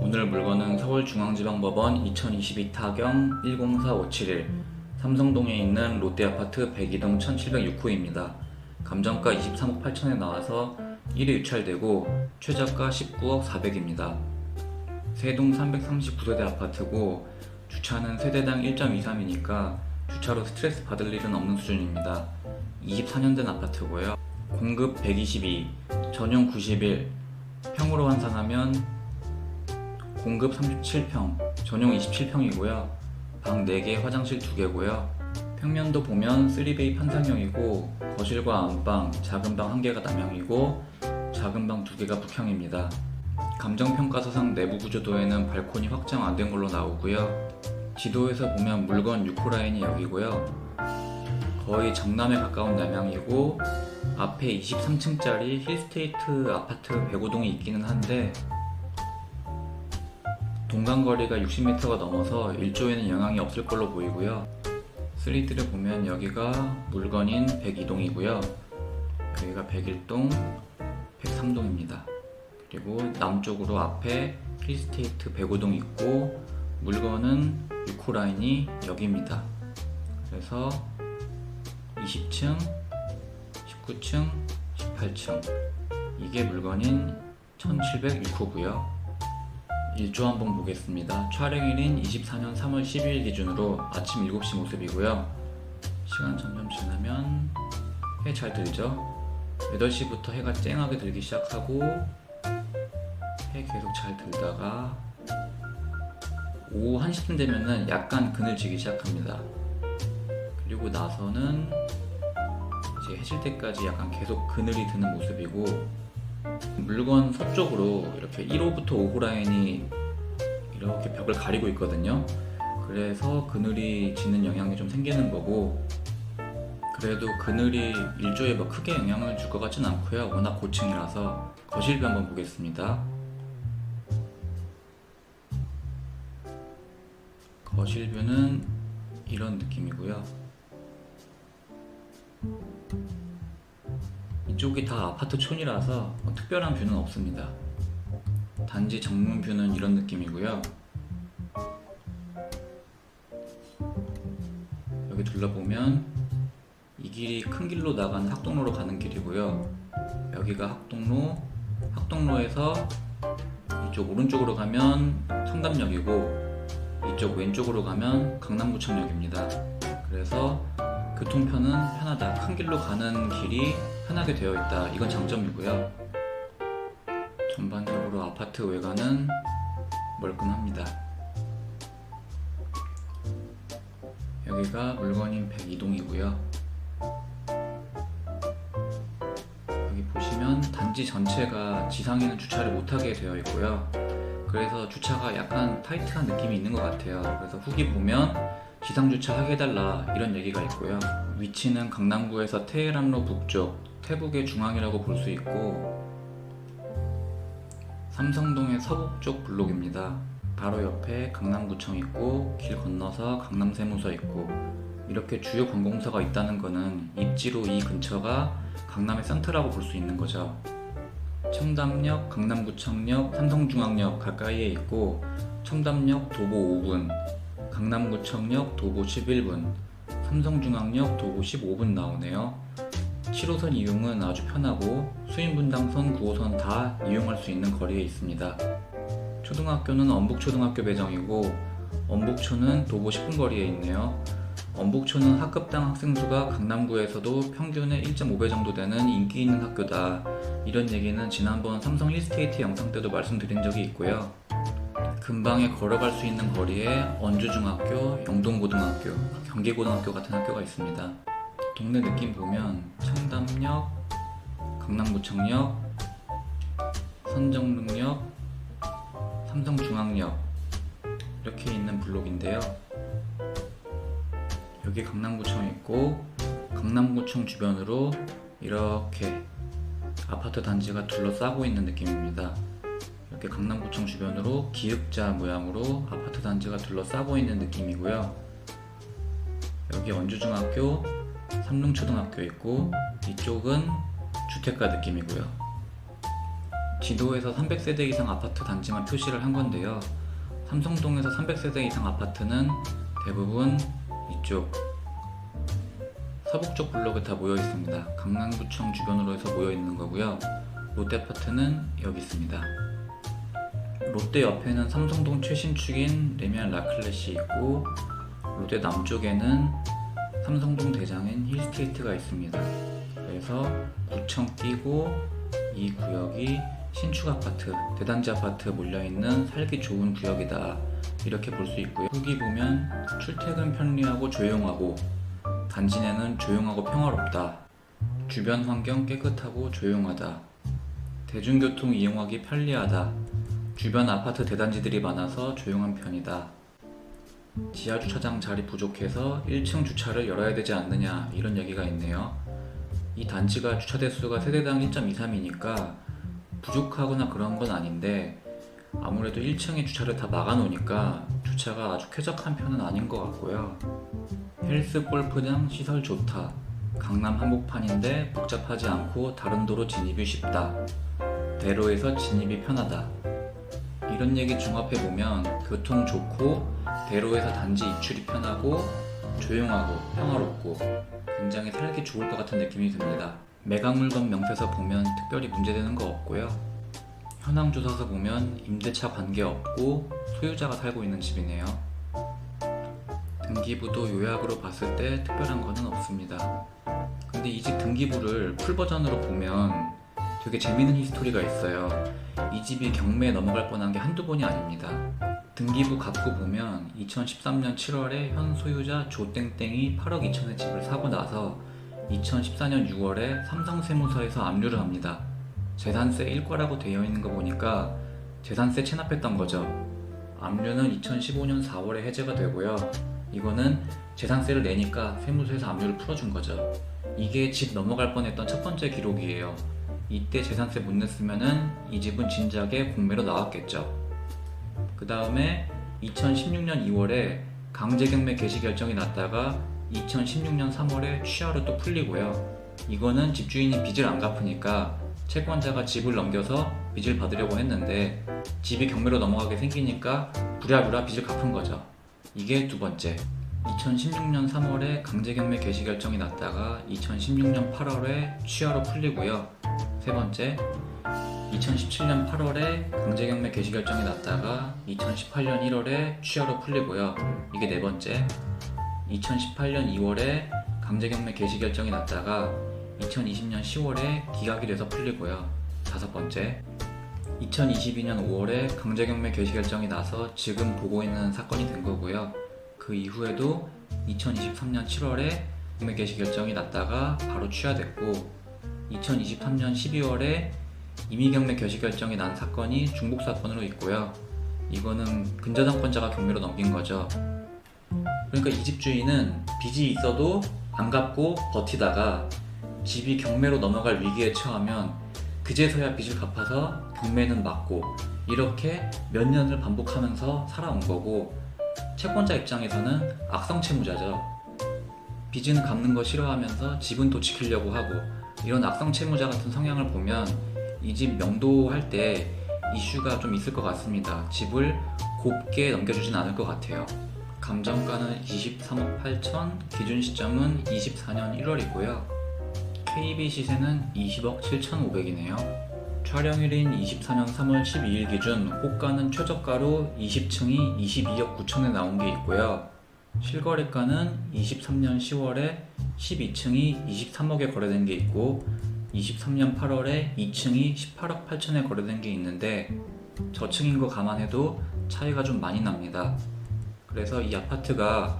오늘 물건은 서울중앙지방법원 2022 타경 104571 삼성동에 있는 롯데아파트 102동 1706호입니다. 감정가 23억 8천에 나와서 1회 유찰되고 최저가 19억 4백입니다. 세동 339세대 아파트고 주차는 세대당 1.23이니까 주차로 스트레스 받을 일은 없는 수준입니다. 24년 된 아파트고요. 공급 122, 전용 91, 평으로 환산하면 공급 37평, 전용 27평이고요. 방 4개, 화장실 2개고요. 평면도 보면 3베이 판상형이고 거실과 안방, 작은 방 1개가 남향이고 작은 방 2개가 북향입니다. 감정평가서상 내부 구조도에는 발코니 확장 안 된 걸로 나오고요. 지도에서 보면 물건 6호 라인이 여기고요. 거의 정남에 가까운 남향이고 앞에 23층짜리 힐스테이트 아파트 105동이 있기는 한데 동간거리가 60m가 넘어서 일조에는 영향이 없을 걸로 보이고요. 3D를 보면 여기가 물건인 102동이고요. 여기가 101동, 103동입니다. 그리고 남쪽으로 앞에 힐스테이트 105동 있고 물건은 6호 라인이 여기입니다. 그래서 20층, 19층, 18층 이게 물건인 1706호고요. 일조 한번 보겠습니다. 촬영일인 24년 3월 12일 기준으로 아침 7시 모습이고요. 시간 점점 지나면 해 잘 들죠? 8시부터 해가 쨍하게 들기 시작하고 해 계속 잘 들다가 오후 1시쯤 되면은 약간 그늘지기 시작합니다. 그리고 나서는 이제 해질 때까지 약간 계속 그늘이 드는 모습이고 물건 서쪽으로 이렇게 1호부터 5호 라인이 이렇게 벽을 가리고 있거든요. 그래서 그늘이 지는 영향이 좀 생기는 거고 그래도 그늘이 일조에 뭐 크게 영향을 줄 것 같진 않고요. 워낙 고층이라서 거실뷰 한번 보겠습니다. 거실뷰는 이런 느낌이고요. 이쪽이 다 아파트촌이라서 특별한 뷰는 없습니다. 단지 정문 뷰는 이런 느낌이고요. 여기 둘러보면 이 길이 큰 길로 나가는 학동로로 가는 길이고요. 여기가 학동로, 학동로에서 이쪽 오른쪽으로 가면 청담역이고 이쪽 왼쪽으로 가면 강남구청역입니다. 그래서 교통편은 편하다. 큰 길로 가는 길이 편하게 되어 있다. 이건 장점이고요. 전반적으로 아파트 외관은 멀끔합니다. 여기가 물건인 102동이고요. 여기 보시면 단지 전체가 지상에는 주차를 못하게 되어 있고요. 그래서 주차가 약간 타이트한 느낌이 있는 것 같아요. 그래서 후기 보면 지상 주차하게 해달라 이런 얘기가 있고요. 위치는 강남구에서 테헤란로 북쪽, 태북의 중앙이라고 볼 수 있고 삼성동의 서북쪽 블록입니다. 바로 옆에 강남구청 있고 길 건너서 강남세무서 있고 이렇게 주요 관공서가 있다는 거는 입지로 이 근처가 강남의 센터라고 볼 수 있는 거죠. 청담역, 강남구청역, 삼성중앙역 가까이에 있고 청담역 도보 5분, 강남구청역 도보 11분, 삼성중앙역 도보 15분 나오네요. 7호선 이용은 아주 편하고 수인분당선, 9호선 다 이용할 수 있는 거리에 있습니다. 초등학교는 엄북초등학교 배정이고 엄북초는 도보 10분 거리에 있네요. 엄북초는 학급당 학생 수가 강남구에서도 평균의 1.5배 정도 되는 인기 있는 학교다. 이런 얘기는 지난번 삼성 힐스테이트 영상 때도 말씀드린 적이 있고요. 근방에 걸어갈 수 있는 거리에 언주중학교, 영동고등학교, 경기고등학교 같은 학교가 있습니다. 동네 느낌 보면 청담역, 강남구청역, 선정릉역, 삼성중앙역 이렇게 있는 블록인데요. 여기 강남구청 있고 강남구청 주변으로 이렇게 아파트 단지가 둘러싸고 있는 느낌입니다. 이렇게 강남구청 주변으로 기역자 모양으로 아파트 단지가 둘러싸고 있는 느낌이고요. 여기 언주중학교, 삼릉초등학교 있고 이쪽은 주택가 느낌이고요. 지도에서 300세대 이상 아파트 단지만 표시를 한 건데요. 삼성동에서 300세대 이상 아파트는 대부분 이쪽 서북쪽 블록에 다 모여 있습니다. 강남구청 주변으로 해서 모여 있는 거고요. 롯데아파트는 여기 있습니다. 롯데 옆에는 삼성동 최신축인 레미안 라클렛이 있고, 롯데 남쪽에는 삼성동 대장인 힐스테이트가 있습니다. 그래서 구청 끼고 이 구역이 신축 아파트, 대단지 아파트 몰려있는 살기 좋은 구역이다, 이렇게 볼 수 있고요. 후기 보면 출퇴근 편리하고 조용하고, 단지 내는 조용하고 평화롭다, 주변 환경 깨끗하고 조용하다, 대중교통 이용하기 편리하다, 주변 아파트 대단지들이 많아서 조용한 편이다, 지하주차장 자리 부족해서 1층 주차를 열어야 되지 않느냐, 이런 얘기가 있네요. 이 단지가 주차 대수가 세대당 1.23이니까 부족하거나 그런 건 아닌데, 아무래도 1층에 주차를 다 막아놓으니까 주차가 아주 쾌적한 편은 아닌 것 같고요. 헬스 골프장 시설 좋다, 강남 한복판인데 복잡하지 않고 다른 도로 진입이 쉽다, 대로에서 진입이 편하다, 이런 얘기 종합해보면 교통 좋고 대로에서 단지 입출이 편하고 조용하고 평화롭고 굉장히 살기 좋을 것 같은 느낌이 듭니다. 매각물건 명세서 보면 특별히 문제되는 거 없고요. 현황조사서 보면 임대차 관계없고 소유자가 살고 있는 집이네요. 등기부도 요약으로 봤을 때 특별한 거는 없습니다. 근데 이 집 등기부를 풀버전으로 보면 되게 재밌는 히스토리가 있어요. 이 집이 경매에 넘어갈 뻔한 게 한두 번이 아닙니다. 등기부 갖고 보면 2013년 7월에 현 소유자 조땡땡이 8억 2천의 집을 사고 나서 2014년 6월에 삼성세무서에서 압류를 합니다. 재산세 일과라고 되어 있는 거 보니까 재산세 체납했던 거죠. 압류는 2015년 4월에 해제가 되고요. 이거는 재산세를 내니까 세무서에서 압류를 풀어준 거죠. 이게 집 넘어갈 뻔했던 첫 번째 기록이에요. 이때 재산세 못 냈으면은 이 집은 진작에 공매로 나왔겠죠. 그 다음에 2016년 2월에 강제경매 개시 결정이 났다가 2016년 3월에 취하로 또 풀리고요. 이거는 집주인이 빚을 안 갚으니까 채권자가 집을 넘겨서 빚을 받으려고 했는데 집이 경매로 넘어가게 생기니까 부랴부랴 빚을 갚은 거죠. 이게 두 번째. 2016년 3월에 강제경매 개시 결정이 났다가 2016년 8월에 취하로 풀리고요. 세 번째, 2017년 8월에 강제경매 개시 결정이 났다가 2018년 1월에 취하로 풀리고요. 이게 네 번째, 2018년 2월에 강제경매 개시 결정이 났다가 2020년 10월에 기각이 돼서 풀리고요. 다섯 번째, 2022년 5월에 강제경매 개시 결정이 나서 지금 보고 있는 사건이 된 거고요. 그 이후에도 2023년 7월에 경매 개시 결정이 났다가 바로 취하됐고, 2023년 12월에 임의경매 개시 결정이 난 사건이 중복 사건으로 있고요. 이거는 근저당권자가 경매로 넘긴 거죠. 그러니까 이 집주인은 빚이 있어도 안 갚고 버티다가 집이 경매로 넘어갈 위기에 처하면 그제서야 빚을 갚아서 경매는 막고, 이렇게 몇 년을 반복하면서 살아온 거고, 채권자 입장에서는 악성 채무자죠. 빚은 갚는 거 싫어하면서 집은 또 지키려고 하고, 이런 악성 채무자 같은 성향을 보면 이 집 명도할 때 이슈가 좀 있을 것 같습니다. 집을 곱게 넘겨주진 않을 것 같아요. 감정가는 23억 8천, 기준 시점은 24년 1월이고요. KB 시세는 20억 7,500이네요. 촬영일인 24년 3월 12일 기준 호가는 최저가로 20층이 22억 9천에 나온 게 있고요. 실거래가는 23년 10월에 12층이 23억에 거래된 게 있고, 23년 8월에 2층이 18억 8천에 거래된 게 있는데, 저층인 거 감안해도 차이가 좀 많이 납니다. 그래서 이 아파트가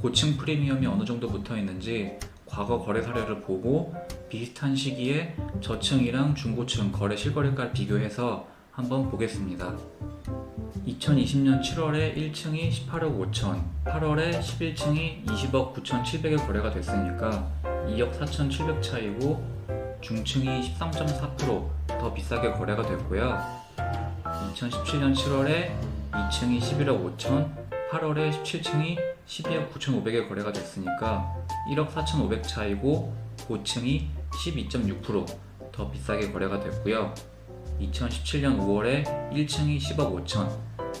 고층 프리미엄이 어느 정도 붙어 있는지 과거 거래 사례를 보고 비슷한 시기에 저층이랑 중고층 거래 실거래가를 비교해서 한번 보겠습니다. 2020년 7월에 1층이 18억 5천, 8월에 11층이 20억 9,700에 거래가 됐으니까 2억 4,700 차이고, 중층이 13.4% 더 비싸게 거래가 됐고요. 2017년 7월에 2층이 11억 5천, 8월에 17층이 12억 9,500에 거래가 됐으니까 1억 4,500 차이고, 고층이 12.6% 더 비싸게 거래가 됐고요. 2017년 5월에 1층이 10억 5천,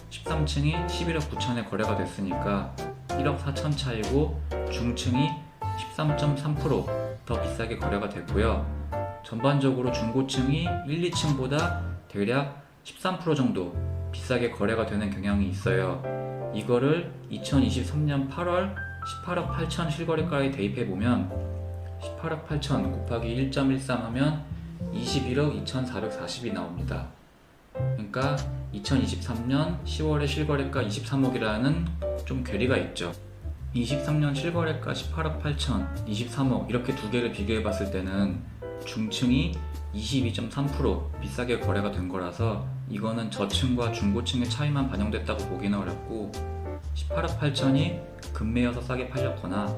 13층이 11억 9천에 거래가 됐으니까 1억 4천 차이고 중층이 13.3%더 비싸게 거래가 됐고요. 전반적으로 중고층이 1, 2층보다 대략 13% 정도 비싸게 거래가 되는 경향이 있어요. 이거를 2023년 8월 18억 8천 실거래가에 대입해보면 18억 8천 곱하기 1.13 하면 21억 2,440이 나옵니다. 그러니까 2023년 10월에 실거래가 23억이라는 좀 괴리가 있죠. 23년 실거래가 18억 8천, 23억 이렇게 두 개를 비교해 봤을 때는 중층이 22.3% 비싸게 거래가 된 거라서 이거는 저층과 중고층의 차이만 반영됐다고 보기는 어렵고 18억 8천이 급매여서 싸게 팔렸거나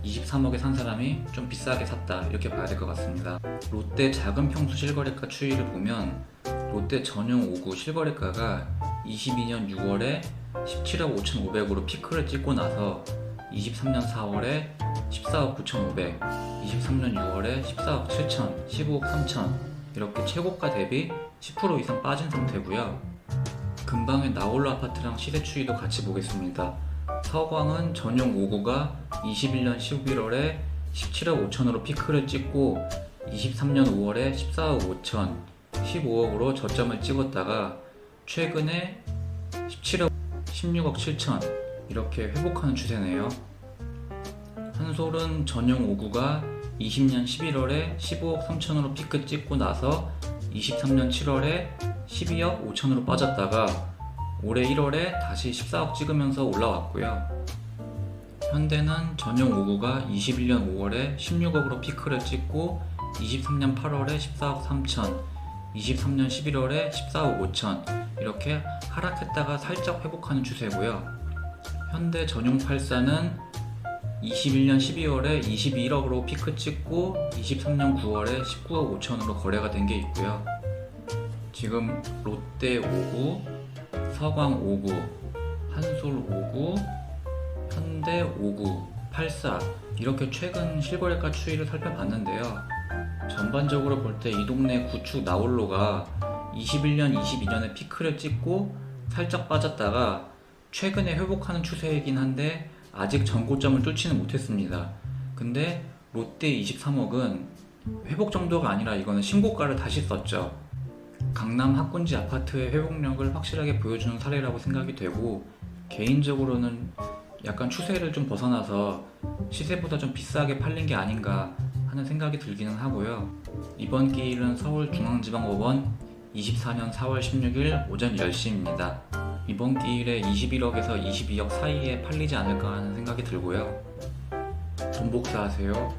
23억에 산 사람이 좀 비싸게 샀다 이렇게 봐야 될 것 같습니다. 롯데 작은 평수 실거래가 추이를 보면 롯데 전용 5구 실거래가가 22년 6월에 17억 5,500으로 피크를 찍고 나서 23년 4월에 14억 9,500, 23년 6월에 14억 7천, 15억 3천 이렇게 최고가 대비 10% 이상 빠진 상태고요. 근방의 나홀로 아파트랑 시세 추이도 같이 보겠습니다. 서광은 전용 5구가 21년 11월에 17억 5천으로 피크를 찍고 23년 5월에 14억 5천, 15억으로 저점을 찍었다가 최근에 17억, 16억 7천 이렇게 회복하는 추세네요. 한솔은 전용 5구가 20년 11월에 15억 3천으로 피크 찍고 나서 23년 7월에 12억 5천으로 빠졌다가 올해 1월에 다시 14억 찍으면서 올라왔고요. 현대는 전용 5구가 21년 5월에 16억으로 피크를 찍고 23년 8월에 14억 3천, 23년 11월에 14억 5천 이렇게 하락했다가 살짝 회복하는 추세고요. 현대 전용 84는 21년 12월에 21억으로 피크 찍고 23년 9월에 19억 5천으로 거래가 된 게 있고요. 지금 롯데 5구, 서광 5구, 한솔 5구, 현대 5구, 84 이렇게 최근 실거래가 추이를 살펴봤는데요. 전반적으로 볼 때 이 동네 구축 나홀로가 21년, 22년에 피크를 찍고 살짝 빠졌다가 최근에 회복하는 추세이긴 한데 아직 전고점을 뚫지는 못했습니다. 근데 롯데 23억은 회복 정도가 아니라 이거는 신고가를 다시 썼죠. 강남 학군지 아파트의 회복력을 확실하게 보여주는 사례라고 생각이 되고 개인적으로는 약간 추세를 좀 벗어나서 시세보다 좀 비싸게 팔린 게 아닌가 하는 생각이 들기는 하고요. 이번 기일은 서울중앙지방법원 24년 4월 16일 오전 10시입니다. 이번 기일에 21억에서 22억 사이에 팔리지 않을까 하는 생각이 들고요. 돈 복사하세요.